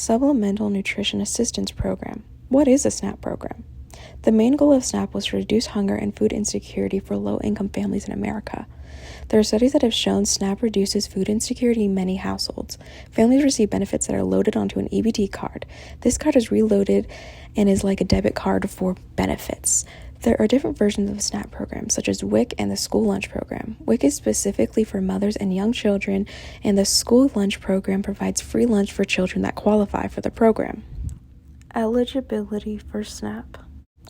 Supplemental Nutrition Assistance Program. What is a SNAP program? The main goal of SNAP was to reduce hunger and food insecurity for low-income families in America. There are studies that have shown SNAP reduces food insecurity in many households. Families receive benefits that are loaded onto an EBT card. This card is reloaded and is like a debit card for benefits. There are different versions of the SNAP program, such as WIC and the school lunch program. WIC is specifically for mothers and young children, and the school lunch program provides free lunch for children that qualify for the program. Eligibility for SNAP.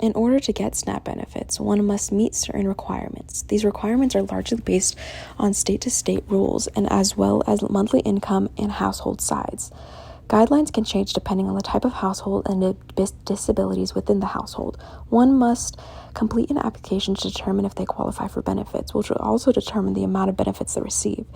In order to get SNAP benefits, one must meet certain requirements. These requirements are largely based on state-to-state rules and as well as monthly income and household size. Guidelines can change depending on the type of household and the disabilities within the household. One must complete an application to determine if they qualify for benefits, which will also determine the amount of benefits they receive.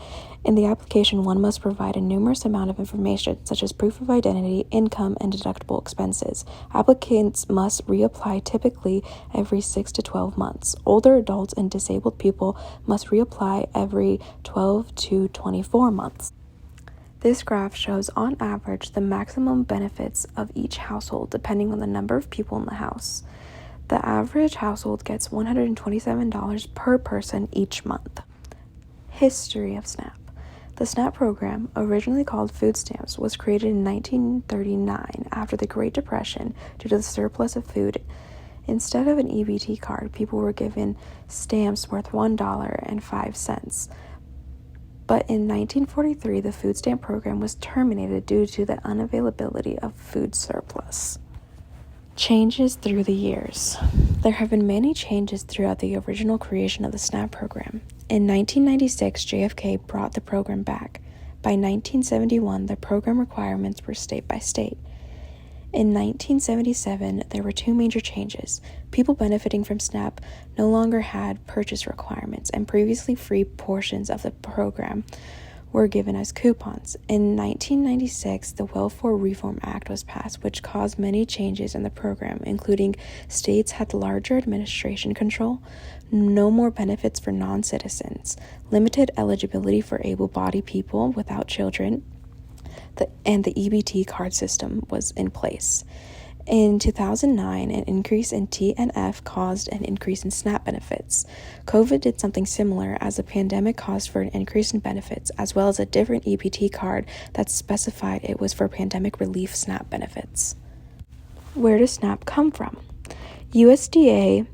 In the application, one must provide a numerous amount of information, such as proof of identity, income, and deductible expenses. Applicants must reapply typically every 6 to 12 months. Older adults and disabled people must reapply every 12 to 24 months. This graph shows, on average, the maximum benefits of each household depending on the number of people in the house. The average household gets $127 per person each month. History of SNAP. The SNAP program, originally called food stamps, was created in 1939 after the Great Depression due to the surplus of food. Instead of an EBT card, people were given stamps worth $1.05. But in 1943, the food stamp program was terminated due to the unavailability of food surplus. Changes through the years. There have been many changes throughout the original creation of the SNAP program. In 1996, JFK brought the program back. By 1971, the program requirements were state by state. In 1977, there were two major changes. People benefiting from SNAP no longer had purchase requirements, and previously free portions of the program were given as coupons. In 1996, the Welfare Reform Act was passed, which caused many changes in the program, including states had larger administration control, no more benefits for non-citizens, limited eligibility for able-bodied people without children, and the EBT card system was in place. In 2009, an increase in TNF caused an increase in SNAP benefits. COVID did something similar, as the pandemic caused for an increase in benefits, as well as a different EBT card that specified it was for pandemic relief SNAP benefits. Where does SNAP come from? USDA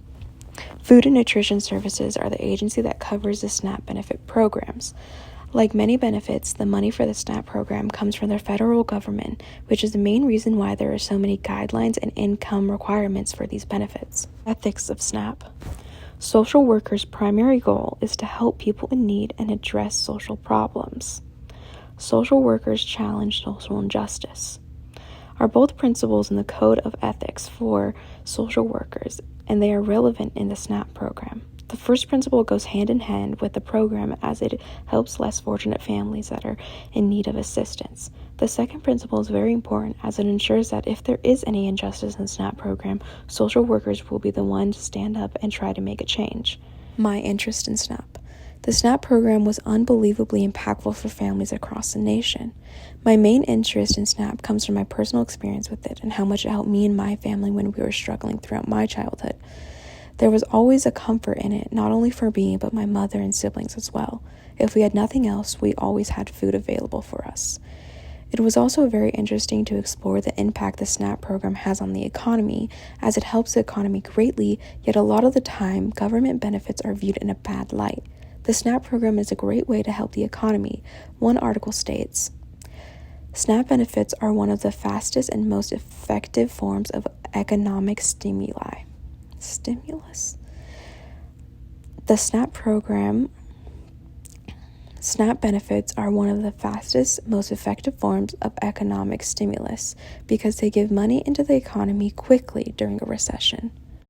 Food and Nutrition Services are the agency that covers the SNAP benefit programs. Like many benefits, the money for the SNAP program comes from the federal government, which is the main reason why there are so many guidelines and income requirements for these benefits. Ethics of SNAP. Social workers' primary goal is to help people in need and address social problems. Social workers challenge social injustice are both principles in the Code of Ethics for social workers, and they are relevant in the SNAP program. The first principle goes hand in hand with the program as it helps less fortunate families that are in need of assistance. The second principle is very important as it ensures that if there is any injustice in the SNAP program, social workers will be the ones to stand up and try to make a change. My interest in SNAP. The SNAP program was unbelievably impactful for families across the nation. My main interest in SNAP comes from my personal experience with it and how much it helped me and my family when we were struggling throughout my childhood. There was always a comfort in it, not only for me, but my mother and siblings as well. If we had nothing else, we always had food available for us. It was also very interesting to explore the impact the SNAP program has on the economy, as it helps the economy greatly, yet a lot of the time, government benefits are viewed in a bad light. The SNAP program is a great way to help the economy. One article states, SNAP benefits are one of the fastest and most effective forms of economic stimulus. The SNAP benefits are one of the fastest, most effective forms of economic stimulus because they give money into the economy quickly during a recession.